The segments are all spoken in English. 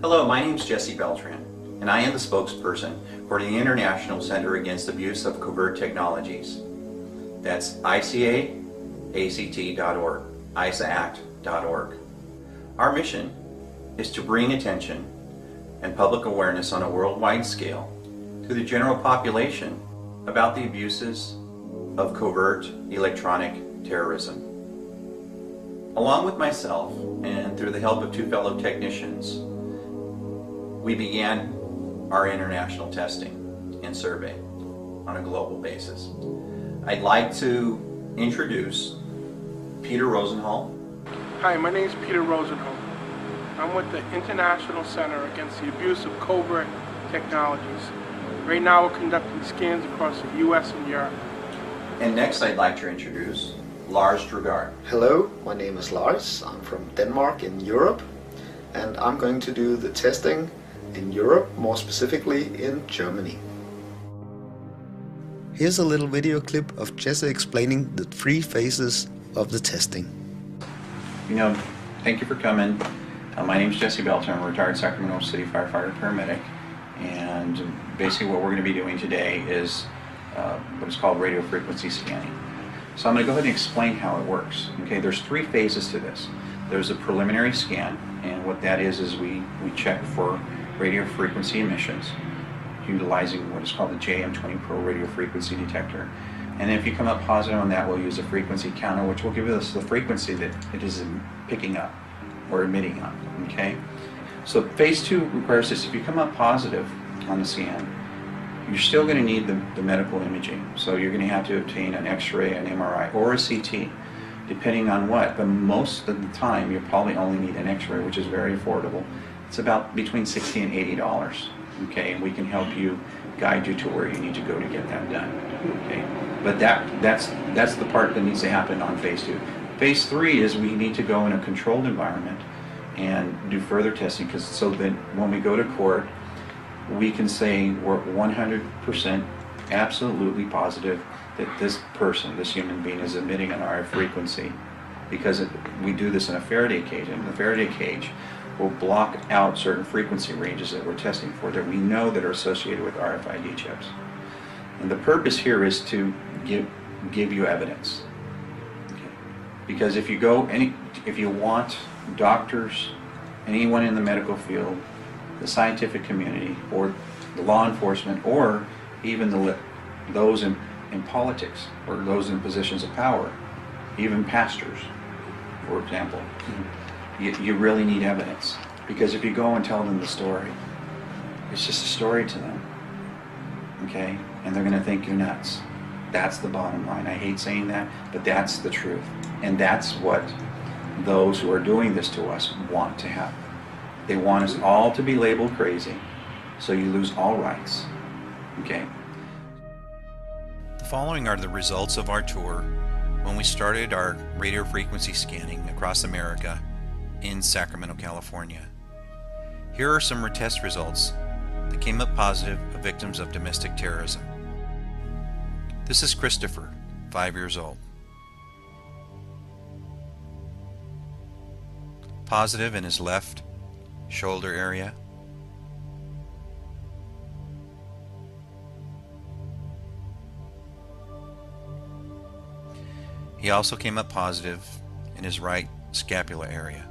Hello, my name is Jesse Beltran, and I am the spokesperson for the International Center Against Abuse of Covert Technologies. That's ICAACT.org, ISAACT.org. Our mission is to bring attention and public awareness on a worldwide scale to the general population about the abuses of covert electronic terrorism. Along with myself, and through the help of two fellow technicians, we began our international testing and survey on a global basis. I'd like to introduce Peter Rosenhall. Hi, my name is Peter Rosenhall. I'm with the International Center Against the Abuse of Covert Technologies. Right now we're conducting scans across the US and Europe. And next I'd like to introduce Lars Drugard. Hello, my name is Lars. I'm from Denmark in Europe, and I'm going to do the testing in Europe, more specifically in Germany. Here's a little video clip of Jesse explaining the 3 phases of the testing. Thank you for coming. My name is Jesse Beltran. I'm a retired Sacramento City firefighter paramedic, and basically what we're going to be doing today is what is called radio frequency scanning. So I'm going to go ahead and explain how it works. Okay, there's 3 phases to this. There's a preliminary scan, and what that is we check for radio frequency emissions utilizing what is called the JM20 Pro radio frequency detector. And then if you come up positive on that, we'll use a frequency counter, which will give us the frequency that it is picking up or emitting on. Okay, so phase 2 requires this. If you come up positive on the scan, you're still going to need the medical imaging. So you're going to have to obtain an X-ray, an MRI, or a CT, depending on what. But most of the time, you probably only need an X-ray, which is very affordable. It's about between $60 and $80. Okay, and we can help you, guide you to where you need to go to get that done. Okay, but that's the part that needs to happen on phase 2. Phase 3 is we need to go in a controlled environment and do further testing, so that when we go to court, we can say we're 100% absolutely positive that this person, this human being, is emitting an RF frequency, because we do this in a Faraday cage, and the Faraday cage will block out certain frequency ranges that we're testing for that we know that are associated with RFID chips. And the purpose here is to give you evidence. Okay. Because if you want doctors, anyone in the medical field, the scientific community, or the law enforcement, or even those in politics, or those in positions of power, even pastors, for example, you really need evidence. Because if you go and tell them the story, it's just a story to them, okay? And they're going to think you're nuts. That's the bottom line. I hate saying that, but that's the truth. And that's what those who are doing this to us want to have. They want us all to be labeled crazy, so you lose all rights, okay? The following are the results of our tour when we started our radio frequency scanning across America in Sacramento, California. Here are some test results that came up positive of victims of domestic terrorism. This is Christopher, 5 years old. Positive in his left shoulder area. He also came up positive in his right scapula area.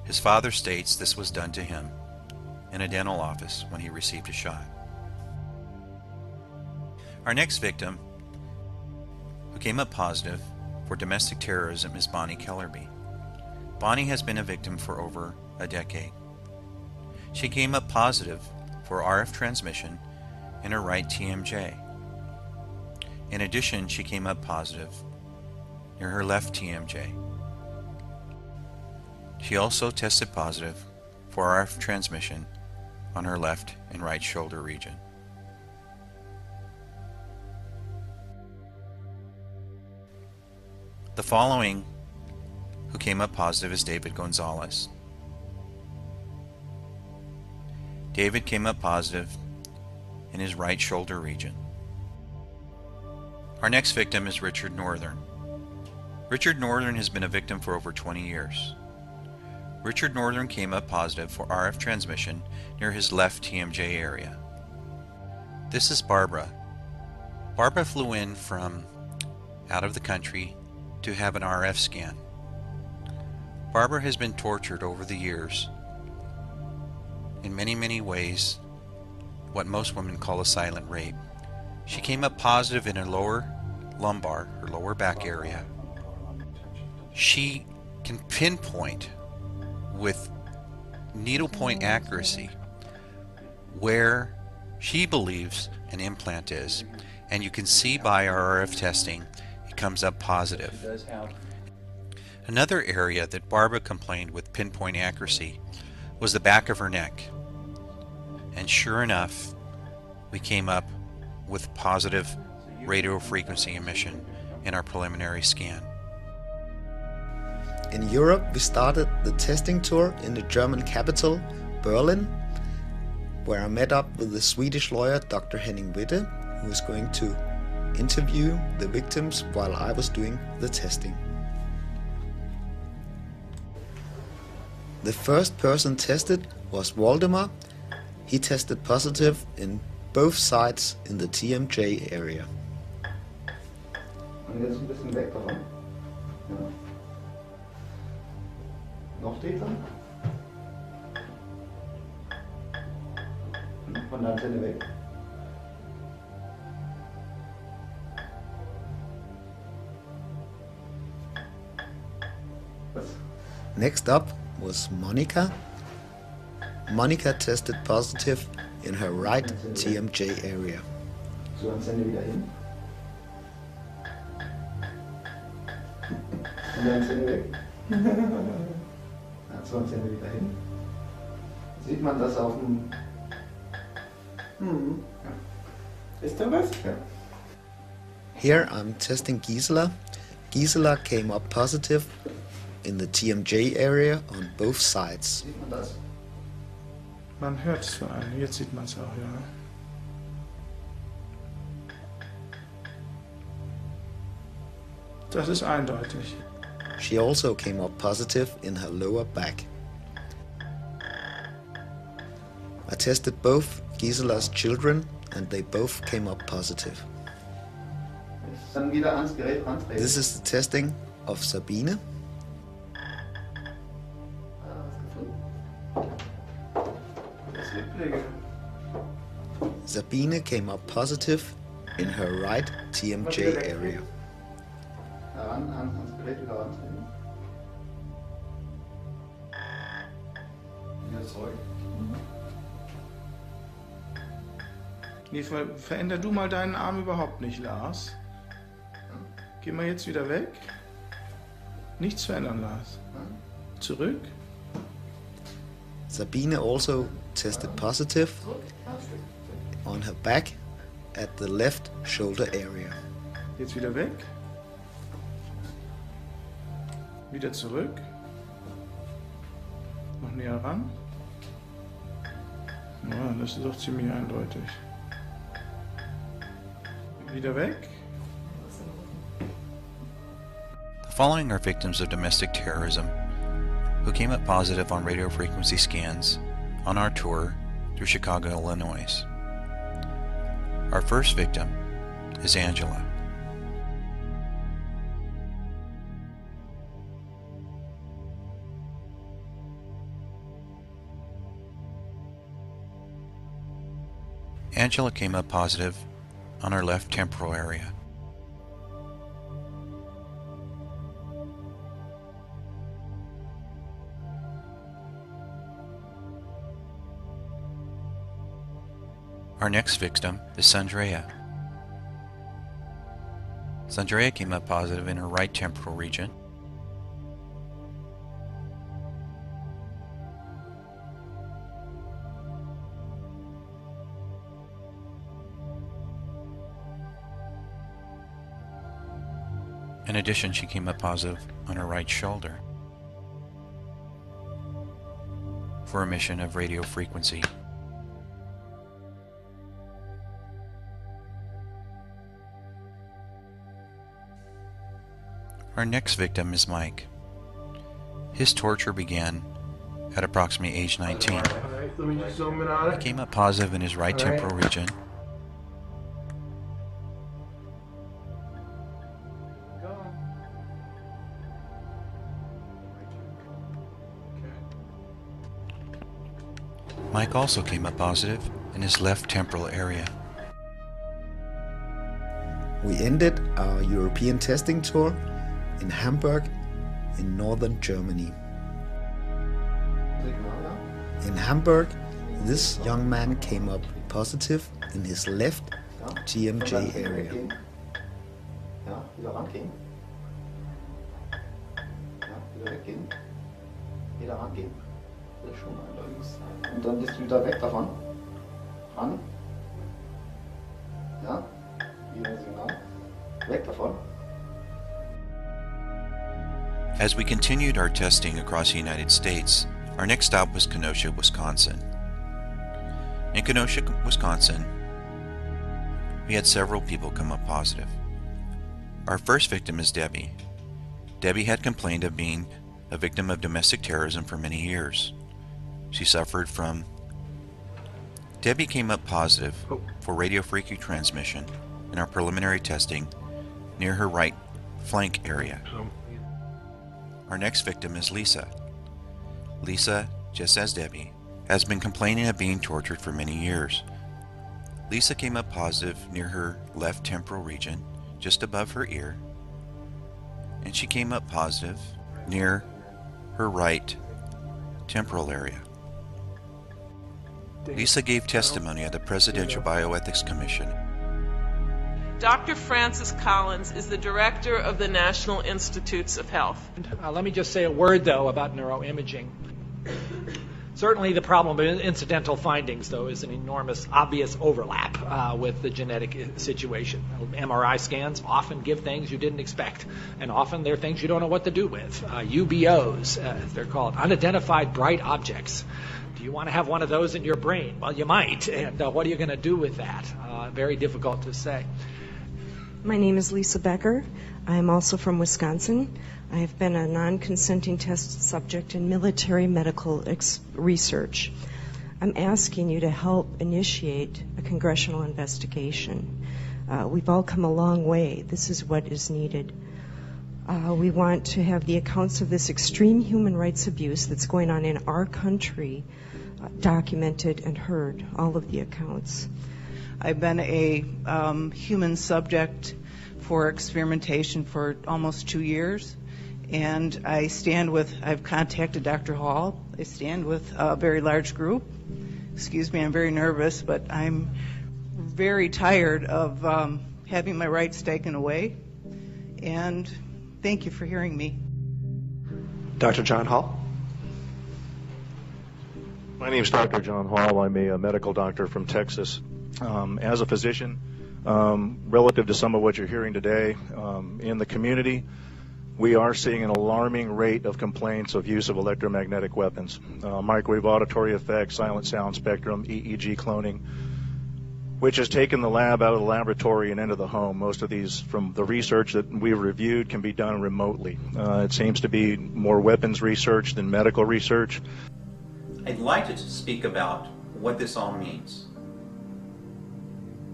His father states this was done to him in a dental office when he received a shot. Our next victim, who came up positive for domestic terrorism, is Bonnie Kellerby. Bonnie has been a victim for over a decade. She came up positive for RF transmission in her right TMJ. In addition, she came up positive near her left TMJ. She also tested positive for RF transmission on her left and right shoulder region. The following who came up positive is David Gonzalez. David came up positive in his right shoulder region. Our next victim is Richard Northern. Richard Northern has been a victim for over 20 years. Richard Northern came up positive for RF transmission near his left TMJ area. This is Barbara. Barbara flew in from out of the country to have an RF scan. Barbara has been tortured over the years in many ways, what most women call a silent rape. She came up positive in her lower lumbar, her lower back area. She can pinpoint with needlepoint accuracy where she believes an implant is, and you can see by our RF testing it comes up positive. Another area that Barbara complained with pinpoint accuracy was the back of her neck, and sure enough we came up with positive radio frequency emission in our preliminary scan. In Europe, we started the testing tour in the German capital, Berlin, where I met up with the Swedish lawyer Dr. Henning Witte, who was going to interview the victims while I was doing the testing. The first person tested was Waldemar. He tested positive in both sides in the TMJ area. Und jetzt ein bisschen weg davon. Ja. Noch tiefer. Von der Antenne weg. Was? Next up was Monica. Monica tested positive in her right TMJ area. So, Antenne wieder hin. Und dann Antenne weg. So, Antenne wieder hin. Sieht man das auf dem... Ja. Ist da was? Ja. Here I'm testing Gisela. Gisela came up positive in the TMJ area on both sides. Sieht man das? Man hört es vor allem, jetzt sieht man es auch, ja. Das ist eindeutig. She also came up positive in her lower back. I tested both Gisela's children and they both came up positive. This is the testing of Sabine. Sabine came up positive in her right TMJ area. Nee, veränder du mal deinen Arm überhaupt nicht, Lars. Geh mal jetzt wieder weg. Nichts verändern, Lars. Zurück. Sabine also tested positive on her back at the left shoulder area. Jetzt wieder weg. Wieder zurück. Noch näher ran. Ja, das ist doch ziemlich eindeutig. Wieder weg. The following are victims of domestic terrorism who came up positive on radio frequency scans on our tour through Chicago, Illinois. Our first victim is Angela. Angela came up positive on her left temporal area. Our next victim is Sandrea. Sandrea came up positive in her right temporal region. In addition, she came up positive on her right shoulder for emission of radio frequency. Our next victim is Mike. His torture began at approximately age 19. All right, let me just zoom in on He it. came up positive in his right All right. temporal region. Go. Mike also came up positive in his left temporal area. We ended our European testing tour in Hamburg in northern Germany. In Hamburg, this young man came up positive in his left TMJ area. Ja, wieder rangehen. Ja, wieder weggehen. Wieder rangehen. Das ist schon eindeutig. Und dann bist du wieder weg davon. Ran. Ja, wieder Signal. Weg davon. As we continued our testing across the United States, our next stop was Kenosha, Wisconsin. In Kenosha, Wisconsin, we had several people come up positive. Our first victim is Debbie. Debbie had complained of being a victim of domestic terrorism for many years. She suffered from... Debbie came up positive for radio frequency transmission in our preliminary testing near her right flank area. Our next victim is Lisa. Lisa, just as Debbie, has been complaining of being tortured for many years. Lisa came up positive near her left temporal region, just above her ear, and she came up positive near her right temporal area. Lisa gave testimony at the Presidential Bioethics Commission. Dr. Francis Collins is the director of the National Institutes of Health. Let me just say a word, though, about neuroimaging. Certainly the problem of incidental findings, though, is an enormous, obvious overlap with the genetic situation. MRI scans often give things you didn't expect, and often they're things you don't know what to do with. UBOs, they're called, unidentified bright objects. Do you want to have one of those in your brain? Well, you might, and what are you going to do with that? Very difficult to say. My name is Lisa Becker. I am also from Wisconsin. I have been a non-consenting test subject in military medical research. I'm asking you to help initiate a congressional investigation. We've all come a long way. This is what is needed. We want to have the accounts of this extreme human rights abuse that's going on in our country documented and heard, all of the accounts. I've been a human subject for experimentation for almost 2 years, and I've contacted Dr. Hall. I stand with a very large group. Excuse me, I'm very nervous, but I'm very tired of having my rights taken away, and thank you for hearing me. Dr. John Hall. My name is Dr. John Hall. I'm a medical doctor from Texas. As a physician, relative to some of what you're hearing today, in the community, we are seeing an alarming rate of complaints of use of electromagnetic weapons, microwave auditory effects, silent sound spectrum, EEG cloning, which has taken the lab out of the laboratory and into the home. Most of these, from the research that we've reviewed, can be done remotely. It seems to be more weapons research than medical research. I'd like to speak about what this all means.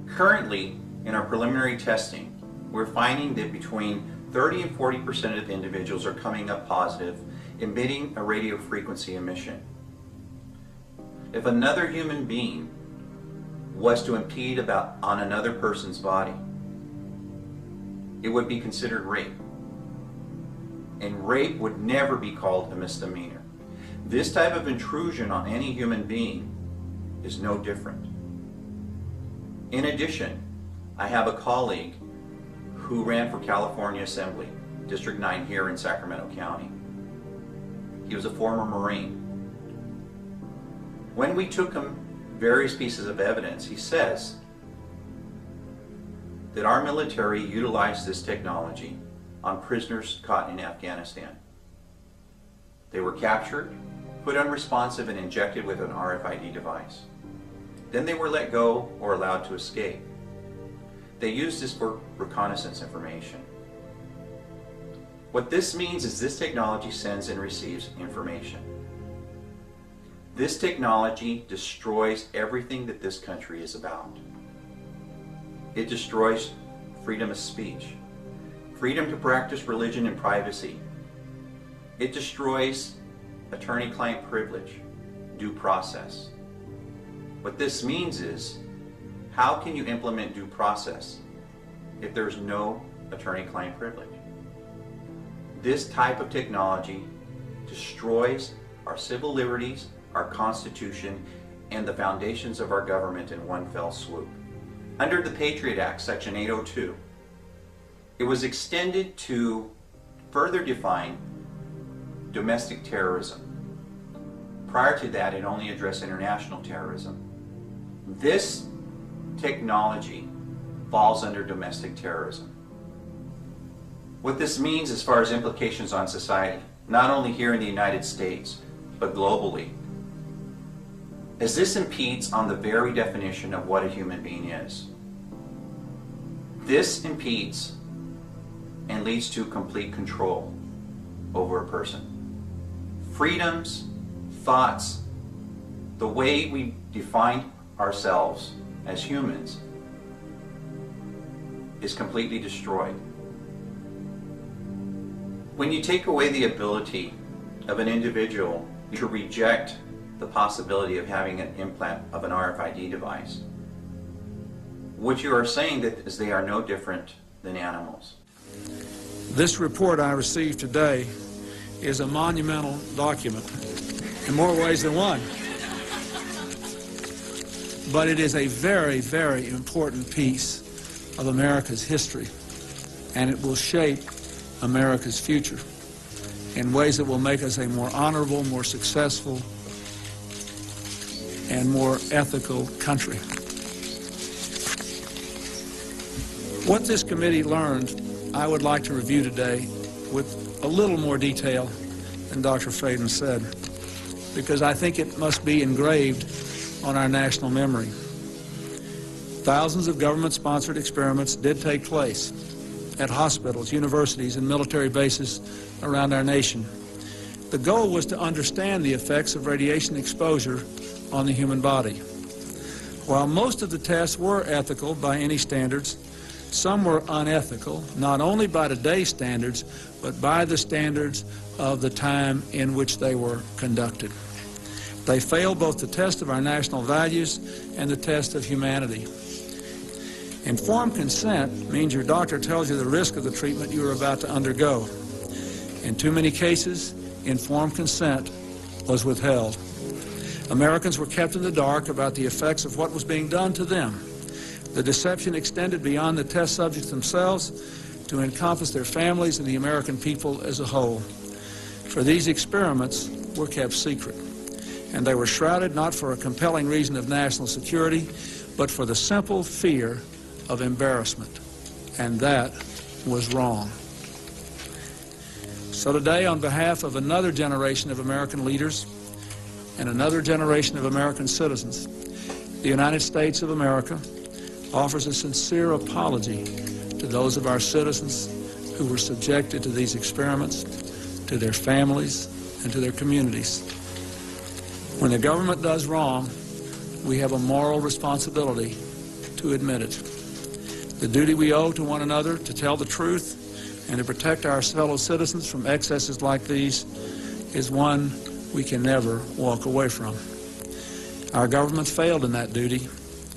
Currently, in our preliminary testing, we're finding that between 30 and 40% of the individuals are coming up positive, emitting a radio frequency emission. If another human being was to impede on another person's body, it would be considered rape. And rape would never be called a misdemeanor. This type of intrusion on any human being is no different. In addition, I have a colleague who ran for California Assembly, District 9 here in Sacramento County. He was a former Marine. When we took him various pieces of evidence, he says that our military utilized this technology on prisoners caught in Afghanistan. They were captured, put unresponsive, and injected with an RFID device. Then they were let go or allowed to escape. They used this for reconnaissance information. What this means is this technology sends and receives information. This technology destroys everything that this country is about. It destroys freedom of speech, freedom to practice religion in privacy. It destroys attorney-client privilege, due process. What this means is, how can you implement due process if there's no attorney-client privilege? This type of technology destroys our civil liberties, our Constitution, and the foundations of our government in one fell swoop. Under the Patriot Act, Section 802, it was extended to further define domestic terrorism. Prior to that, it only addressed international terrorism. This technology falls under domestic terrorism. What this means as far as implications on society, not only here in the United States, but globally, is this impedes on the very definition of what a human being is. This impedes and leads to complete control over a person. Freedoms, thoughts, the way we define ourselves as humans is completely destroyed. When you take away the ability of an individual to reject the possibility of having an implant of an RFID device, what you are saying that is they are no different than animals. This report I received today is a monumental document in more ways than one. But it is a very, very important piece of America's history, and it will shape America's future in ways that will make us a more honorable, more successful, and more ethical country. What this committee learned, I would like to review today with a little more detail than Dr. Faden said, because I think it must be engraved on our national memory. Thousands of government-sponsored experiments did take place at hospitals, universities, and military bases around our nation. The goal was to understand the effects of radiation exposure on the human body. While most of the tests were ethical by any standards, some were unethical, not only by today's standards, but by the standards of the time in which they were conducted. They failed both the test of our national values and the test of humanity. Informed consent means your doctor tells you the risk of the treatment you are about to undergo. In too many cases, informed consent was withheld. Americans were kept in the dark about the effects of what was being done to them. The deception extended beyond the test subjects themselves to encompass their families and the American people as a whole. For these experiments were kept secret, and they were shrouded not for a compelling reason of national security, but for the simple fear of embarrassment, and that was wrong. So today, on behalf of another generation of American leaders and another generation of American citizens, the United States of America offers a sincere apology to those of our citizens who were subjected to these experiments, to their families, and to their communities. When the government does wrong, we have a moral responsibility to admit it. The duty we owe to one another to tell the truth and to protect our fellow citizens from excesses like these is one we can never walk away from. Our government failed in that duty,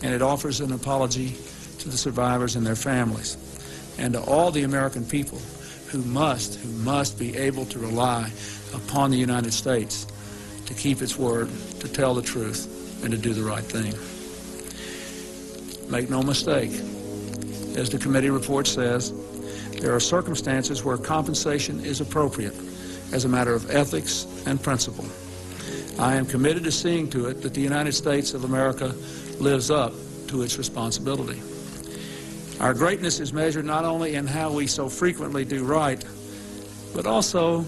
and it offers an apology to the survivors and their families, and to all the American people who must be able to rely upon the United States to keep its word, to tell the truth, and to do the right thing. Make no mistake, as the committee report says, there are circumstances where compensation is appropriate as a matter of ethics and principle. I am committed to seeing to it that the United States of America lives up to its responsibility. Our greatness is measured not only in how we so frequently do right, but also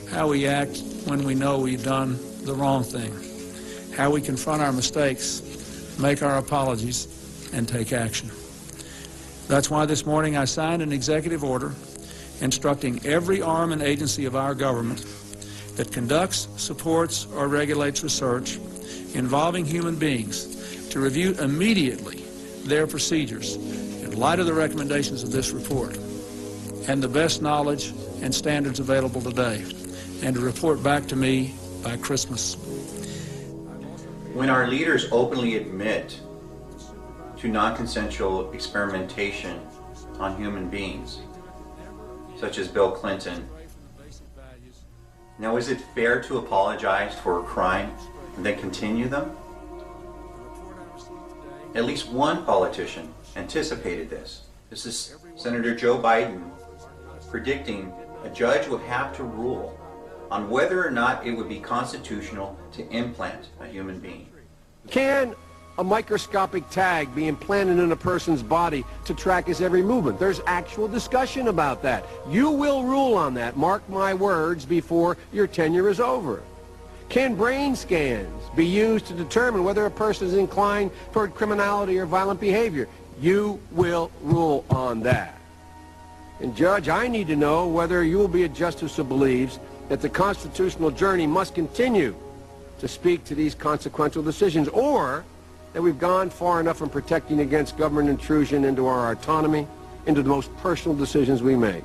how we act when we know we've done the wrong thing, how we confront our mistakes, make our apologies, and take action. That's why this morning I signed an executive order instructing every arm and agency of our government that conducts, supports, or regulates research involving human beings to review immediately their procedures in light of the recommendations of this report and the best knowledge and standards available today, and to report back to me by Christmas. When our leaders openly admit to non-consensual experimentation on human beings, such as Bill Clinton, now is it fair to apologize for a crime and then continue them? At least one politician anticipated this. This is Senator Joe Biden predicting a judge would have to rule on whether or not it would be constitutional to implant a human being. Can a microscopic tag be implanted in a person's body to track his every movement? There's actual discussion about that. You will rule on that, mark my words, before your tenure is over. Can brain scans be used to determine whether a person is inclined toward criminality or violent behavior? You will rule on that. And Judge, I need to know whether you will be a justice who believes that the constitutional journey must continue to speak to these consequential decisions, or that we've gone far enough in protecting against government intrusion into our autonomy, into the most personal decisions we make.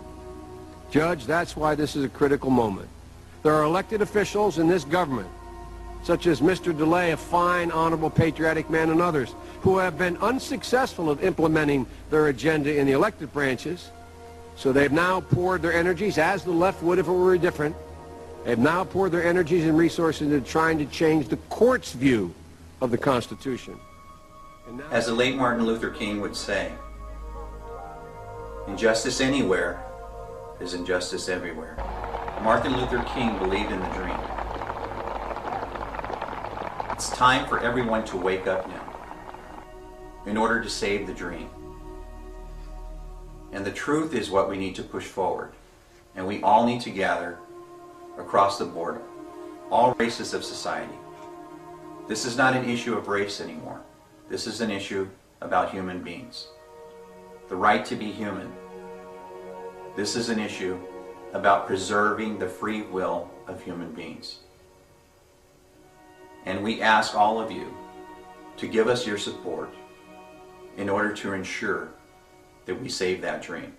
Judge, that's why this is a critical moment. There are elected officials in this government, such as Mr. DeLay, a fine, honorable, patriotic man, and others, who have been unsuccessful at implementing their agenda in the elected branches. So they've now poured their energies, as the left would if it were different, they've now poured their energies and resources into trying to change the court's view of the Constitution. As the late Martin Luther King would say, injustice anywhere is injustice everywhere. Martin Luther King believed in the dream. It's time for everyone to wake up now in order to save the dream. And the truth is what we need to push forward. And we all need to gather across the board, all races of society. This is not an issue of race anymore. This is an issue about human beings. The right to be human. This is an issue about preserving the free will of human beings. And we ask all of you to give us your support in order to ensure that we save that dream.